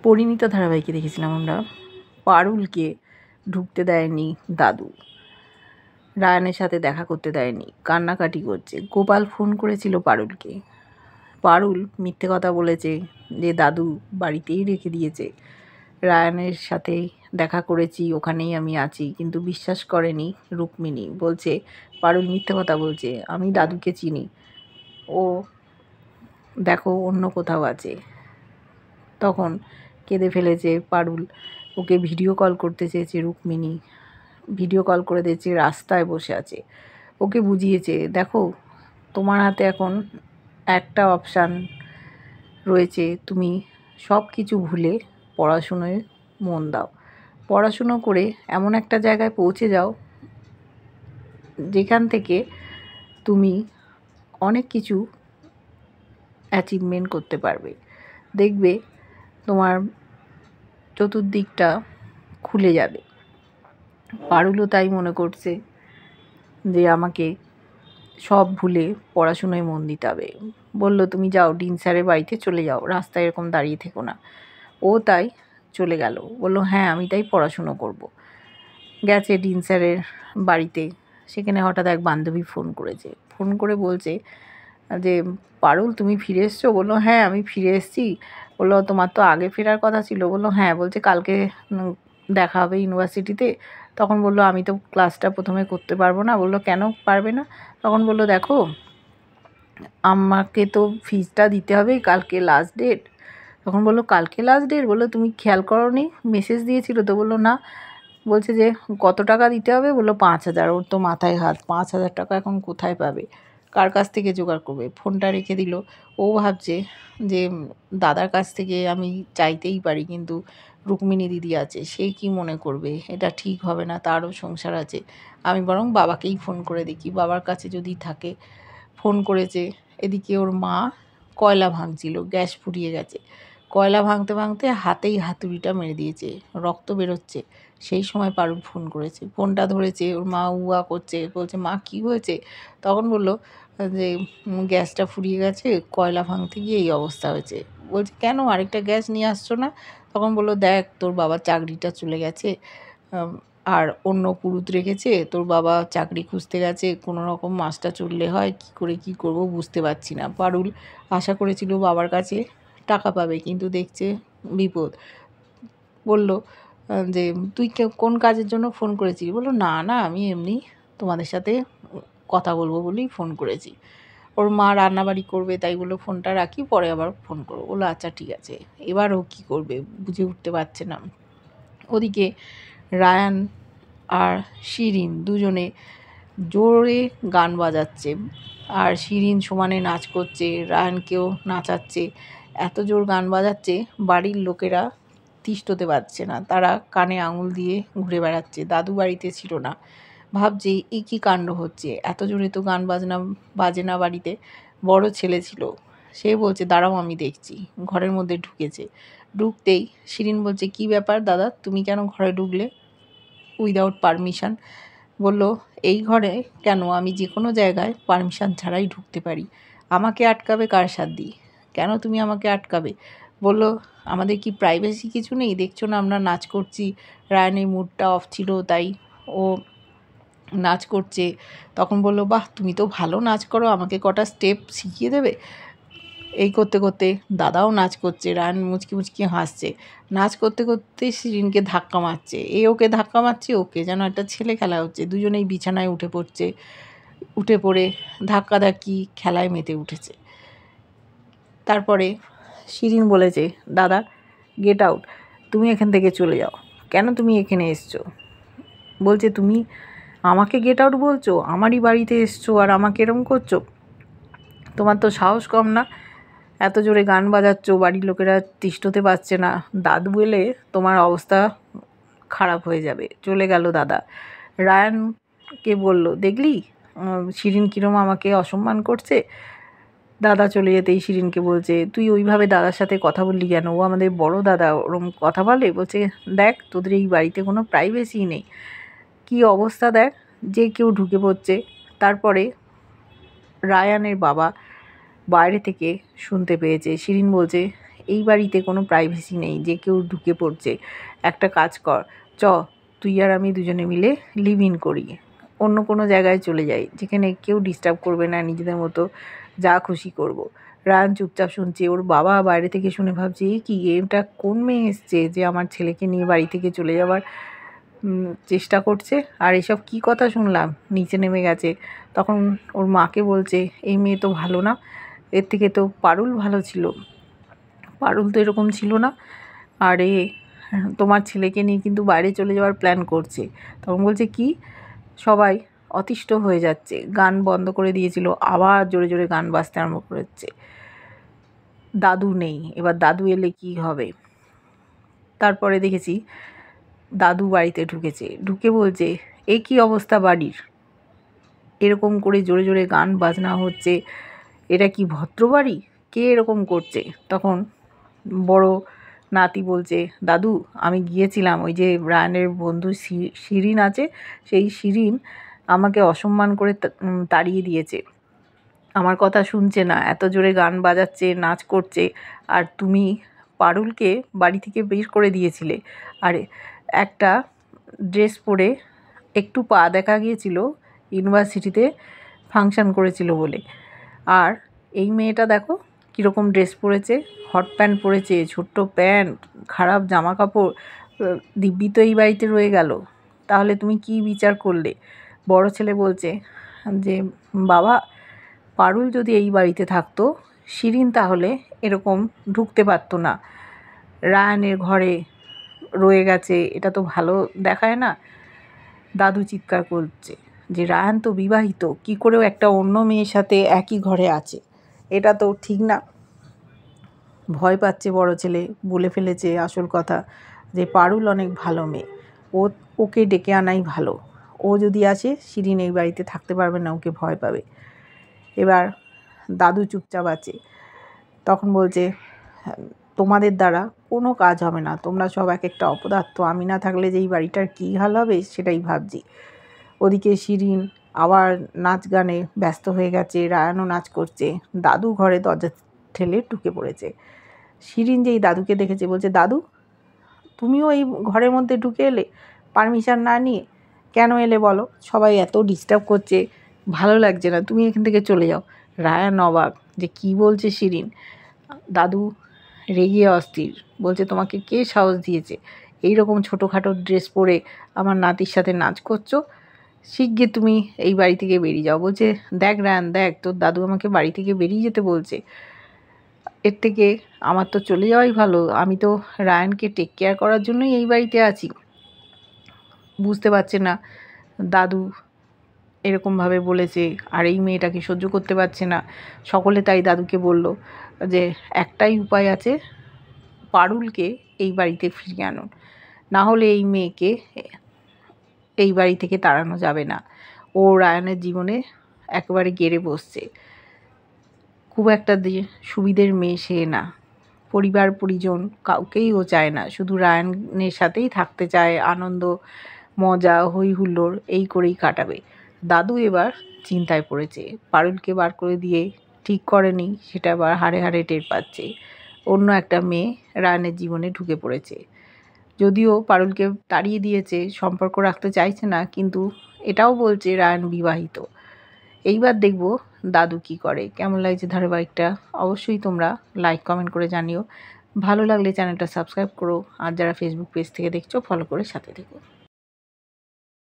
পরিণীতা ধারাবাহিকে দেখেছিলাম আমরা পারুলকে ঢুকতে দেয়নি দাদু, রায়ানের সাথে দেখা করতে দেয়নি, কান্নাকাটি করছে। গোপাল ফোন করেছিল পারুলকে, পারুল মিথ্যে কথা বলেছে যে দাদু বাড়িতেই রেখে দিয়েছে, রায়ানের সাথে দেখা করেছি, ওখানেই আমি আছি, কিন্তু বিশ্বাস করেনি রুক্মিণী। বলছে পারুল মিথ্যে কথা বলছে, আমি দাদুকে চিনি, ও দেখো অন্য কোথাও আছে। তখন কেঁদে ফেলেছে পারুল, ওকে ভিডিও কল করতে চেয়েছে রুক্মিণী, ভিডিও কল করে দিয়েছে, রাস্তায় বসে আছে। ওকে বুঝিয়েছে দেখো তোমার হাতে এখন একটা অপশান রয়েছে, তুমি সব কিছু ভুলে পড়াশুনোয় মন দাও, পড়াশুনো করে এমন একটা জায়গায় পৌঁছে যাও যেখান থেকে তুমি অনেক কিছু অ্যাচিভমেন্ট করতে পারবে, দেখবে তোমার চতুর্দিকটা খুলে যাবে। পারুলও তাই মনে করছে যে আমাকে সব ভুলে পড়াশুনোয় মন দিতে হবে। বলল তুমি যাও ডিন স্যারের বাড়িতে চলে যাও, রাস্তায় এরকম দাঁড়িয়ে থেকো না। ও তাই চলে গেল, বলল হ্যাঁ আমি তাই পড়াশুনো করব। গেছে ডিন স্যারের বাড়িতে, সেখানে হঠাৎ এক বান্ধবী ফোন করেছে, ফোন করে বলছে যে পারুল তুমি ফিরে এসছো? বললো হ্যাঁ আমি ফিরে এসেছি। বললো তোমার তো আগে ফেরার কথা ছিল। বললো হ্যাঁ, বলছে কালকে দেখা হবে ইউনিভার্সিটিতে। তখন বললো আমি তো ক্লাসটা প্রথমে করতে পারবো না। বললো কেন পারবে না? তখন বললো দেখো আমাকে তো ফিজটা দিতে হবে, কালকে লাস্ট ডেট। তখন বললো কালকে লাস্ট ডেট? বললো তুমি খেয়াল করোনি, মেসেজ দিয়েছিল তো? বললো না। বলছে যে কত টাকা দিতে হবে? বললো 5,000। ওর তো মাথায় হাত, 5,000 টাকা এখন কোথায় পাবে, কার কাছ থেকে জোগাড় করবে? ফোনটা রেখে দিল। ও ভাবছে যে দাদার কাছ থেকে আমি চাইতেই পারি, কিন্তু রুক্মিণী দিদি আছে, সে কি মনে করবে, এটা ঠিক হবে না, তারও সংসার আছে, আমি বরং বাবাকেই ফোন করে দেখি, বাবার কাছে যদি থাকে। ফোন করেছে, এদিকে ওর মা কয়লা ভাঙছিল, গ্যাস ফুরিয়ে গেছে, কয়লা ভাঙতে ভাঙতে হাতেই হাতুড়িটা মেরে দিয়েছে, রক্ত বেরোচ্ছে। সেই সময় পারুল ফোন করেছে, ফোনটা ধরেছে, ওর মা উয়া করছে, বলছে মা কি হয়েছে? তখন বলল যে গ্যাসটা ফুরিয়ে গেছে, কয়লা ভাঙতে গিয়ে এই অবস্থা হয়েছে। বলছে কেন আরেকটা গ্যাস নিয়ে আসছো না? তখন বলল দেখ তোর বাবার চাকরিটা চলে গেছে, আর অন্য পুরুত রেখেছে, তোর বাবা চাকরি খুঁজতে গেছে, কোনো রকম মাসটা চললে হয়, কি করে কি করব বুঝতে পারছি না। পারুল আশা করেছিল বাবার কাছে টাকা পাবে, কিন্তু দেখছে বিপদ। বলল যে তুই কোন কাজের জন্য ফোন করেছিস? বললো না না আমি এমনি তোমাদের সাথে কথা বলবো বলেই ফোন করেছি। ওর মা রান্নাবাড়ি করবে, তাই বললো ফোনটা রাখি, পরে আবার ফোন করবো। বললো আচ্ছা ঠিক আছে। এবার ও কী করবে বুঝে উঠতে পারছে না। ওদিকে রায়ান আর শিরিন দুজনে জোরে গান বাজাচ্ছে, আর শিরিন সমানে নাচ করছে, রায়ানকেও নাচাচ্ছে। এত জোর গান বাজাচ্ছে বাড়ির লোকেরা তিষ্ঠতে পারছে না, তারা কানে আঙুল দিয়ে ঘুরে বেড়াচ্ছে। দাদু বাড়িতে ছিল না, ভাবছে এই কী কাণ্ড হচ্ছে, এত জোরে তো গান বাজে না বাড়িতে। বড় ছেলে ছিল, সে বলছে দাঁড়াও আমি দেখছি। ঘরের মধ্যে ঢুকেছে, ঢুকতেই শিরিন বলছে কি ব্যাপার দাদা, তুমি কেন ঘরে ঢুকলে উইদাউট পারমিশন? বলল এই ঘরে কেন, আমি যে কোনো জায়গায় পারমিশন ছাড়াই ঢুকতে পারি, আমাকে আটকাবে কার সাধ্যি? কেন তুমি আমাকে আটকাবে? বলল আমাদের কি প্রাইভেসি কিছু নেই? দেখছো না আমরা নাচ করছি, রায়ানের মুডটা অফ ছিল তাই ও নাচ করছে। তখন বলল বাহ তুমি তো ভালো নাচ করো, আমাকে কটা স্টেপ শিখিয়ে দেবে? এই করতে করতে দাদাও নাচ করছে, রায়ান মুচকি মুচকি হাসছে, নাচ করতে করতে শিরিনকে ধাক্কা মারছে, এ ওকে ধাক্কা মারছে, ওকে যেন একটা ছেলে খেলা হচ্ছে। দুজনেই বিছানায় উঠে পড়ছে, উঠে পড়ে ধাক্কাধাক্কি খেলায় মেতে উঠেছে। তারপরে শিরিন বলেছে দাদা গেট আউট, তুমি এখান থেকে চলে যাও, কেন তুমি এখানে এসছো? বলছে তুমি আমাকে গেট আউট বলছো, আমারই বাড়িতে এসছো আর আমাকে এরম করছো, তোমার তো সাহস কম না, এত জোরে গান বাজাচ্ছ, বাড়ির লোকেরা তিষ্ঠতে পারছে না, দাদু এলে তোমার অবস্থা খারাপ হয়ে যাবে। চলে গেল দাদা। রায়ানকে বলল দেখলি শিরিন কীরম আমাকে অসম্মান করছে। দাদা চলে যেতেই শিরিনকে বলছে তুই ওইভাবে দাদার সাথে কথা বললি কেন, ও আমাদের বড় দাদা, ওরম কথা বলে? বলছে দেখ তোদের এই বাড়িতে কোনো প্রাইভেসি নেই, কি অবস্থা দেখ, যে কেউ ঢুকে পড়ছে। তারপরে রায়ানের বাবা বাইরে থেকে শুনতে পেয়েছে, শিরিন বলছে এই বাড়িতে কোনো প্রাইভেসি নেই যে কেউ ঢুকে পড়ছে। একটা কাজ কর, তুই আর আমি দুজনে মিলে লিভ ইন করি, অন্য কোনো জায়গায় চলে যাই যেখানে কেউ ডিস্টার্ব করবে না, নিজেদের মতো যা খুশি করব। রায়ান চুপচাপ শুনছে। ওর বাবা বাইরে থেকে শুনে ভাবছে, কি এটা কোন মেয়ে এসছে যে আমার ছেলেকে নিয়ে বাড়ি থেকে চলে যাওয়ার চেষ্টা করছে, আর এসব কি কথা শুনলাম। নিচে নেমে গেছে। তখন ওর মাকে বলছে, এই মেয়ে তো ভালো না, এর থেকে তো পারুল ভালো ছিল, পারুল তো এরকম ছিল না, আর তোমার ছেলেকে নিয়ে কিন্তু বাইরে চলে যাওয়ার প্ল্যান করছে। তখন বলছে কি, সবাই অতিষ্ঠ হয়ে যাচ্ছে, গান বন্ধ করে দিয়েছিল, আবার জোরে জোরে গান বাজতে আরম্ভ করেছে। দাদু নেই, এবার দাদু এলে কি হবে। তারপরে দেখেছি দাদু বাড়িতে ঢুকেছে, ঢুকে বলছে, এ কি অবস্থা বাড়ির, এরকম করে জোরে জোরে গান বাজনা হচ্ছে, এটা কি ভদ্র বাড়ি, কে এরকম করছে। তখন বড় নাতি বলছে, দাদু আমি গিয়েছিলাম, ওই যে রায়ানের বন্ধু শিরিন আছে, সেই শিরিন আমাকে অসম্মান করে তাড়িয়ে দিয়েছে, আমার কথা শুনছে না, এত জোরে গান বাজাচ্ছে, নাচ করছে, আর তুমি পারুলকে বাড়ি থেকে বের করে দিয়েছিলে, আর একটা ড্রেস পরে একটু পা দেখা গিয়েছিল ইউনিভার্সিটিতে ফাংশন করেছিল বলে, আর এই মেয়েটা দেখো কীরকম ড্রেস পরেছে, হট প্যান্ট পরেছে, ছোট্ট প্যান্ট, খারাপ জামা কাপড়, দিব্যি তো এই বাড়িতে রয়ে গেল, তাহলে তুমি কি বিচার করলে। বড় ছেলে বলছে যে, বাবা পারুল যদি এই বাড়িতে থাকতো, শিরিন তাহলে এরকম ঢুকতে পারতো না, রায়ানের ঘরে রয়ে গেছে, এটা তো ভালো দেখায় না। দাদু চিৎকার করছে যে, রায়ান তো বিবাহিত, কি করেও একটা অন্য মেয়ের সাথে একই ঘরে আছে, এটা তো ঠিক না। ভয় পাচ্ছে বড় ছেলে, বলে ফেলেছে আসল কথা, যে পারুল অনেক ভালো মেয়ে, ওকে ডেকে আনাই ভালো, ও যদি আসে শিরিন এই বাড়িতে থাকতে পারবে না, ওকে ভয় পাবে। এবার দাদু চুপচাপ আছে। তখন বলছে, তোমাদের দ্বারা কোনো কাজ হবে না, তোমরা সব এক একটা অপদার্থ, আমি না থাকলে যে এই বাড়িটার কী হাল হবে সেটাই ভাবছি। ওদিকে শিরিন আবার নাচ গানে ব্যস্ত হয়ে গেছে, রায়ানও নাচ করছে, দাদু ঘরে দরজা ঠেলে ঢুকে পড়েছে। শিরিন যেই দাদুকে দেখেছে বলছে, দাদু তুমিও এই ঘরের মধ্যে ঢুকে এলে পারমিশন না নিয়ে, কেন এলে বলো, সবাই এত ডিস্টার্ব করছে, ভালো লাগছে না, তুমি এখান থেকে চলে যাও। রায়ান অবাক যে কি বলছে শিরিন। দাদু রেগে অস্থির, বলছে, তোমাকে কে সাহস দিয়েছে এই রকম ছোটোখাটো ড্রেস পরে আমার নাতির সাথে নাচ করছো, শিগগির তুমি এই বাড়ি থেকে বেরিয়ে যাও। বলছে, দেখ রায়ান দেখ, তোর দাদু আমাকে বাড়ি থেকে বেরিয়ে যেতে বলছে, এর থেকে আমার তো চলে যাওয়াই ভালো, আমি তো রায়ানকে টেক কেয়ার করার জন্যই এই বাড়িতে আছি। বুঝতে পারছে না দাদু এরকমভাবে বলেছে, আর এই মেয়েটাকে সহ্য করতে পারছে না। সকলে তাই দাদুকে বলল যে একটাই উপায় আছে, পারুলকে এই বাড়িতে ফিরিয়ে আনুন, না হলে এই মেয়েকে এই বাড়ি থেকে তাড়ানো যাবে না, ও রায়ানের জীবনে একেবারে গেড়ে বসছে, খুব একটা সুবিধের মেয়ে সে না, পরিবার পরিজন কাউকেই ও চায় না, শুধু রায়ানের সাথেই থাকতে চায়, আনন্দ মজা হই হুল্লোড় এই করেই কাটাবে। দাদু এবার চিন্তায় পড়েছে, পারুলকে বার করে দিয়ে ঠিক করেনি সেটা আবার হাড়ে হাড়ে টের পাচ্ছে, অন্য একটা মেয়ে রায়ানের জীবনে ঢুকে পড়েছে। যদিও পারুলকে তাড়িয়ে দিয়েছে, সম্পর্ক রাখতে চাইছে না, কিন্তু এটাও বলছে রায়ান বিবাহিত। এইবার দেখব দাদু কি করে। কেমন লাগছে ধারাবাহিকটা অবশ্যই তোমরা লাইক কমেন্ট করে জানিও, ভালো লাগলে চ্যানেলটা সাবস্ক্রাইব করো, আর যারা ফেসবুক পেজ থেকে দেখছো ফলো করে সাথে থেকো।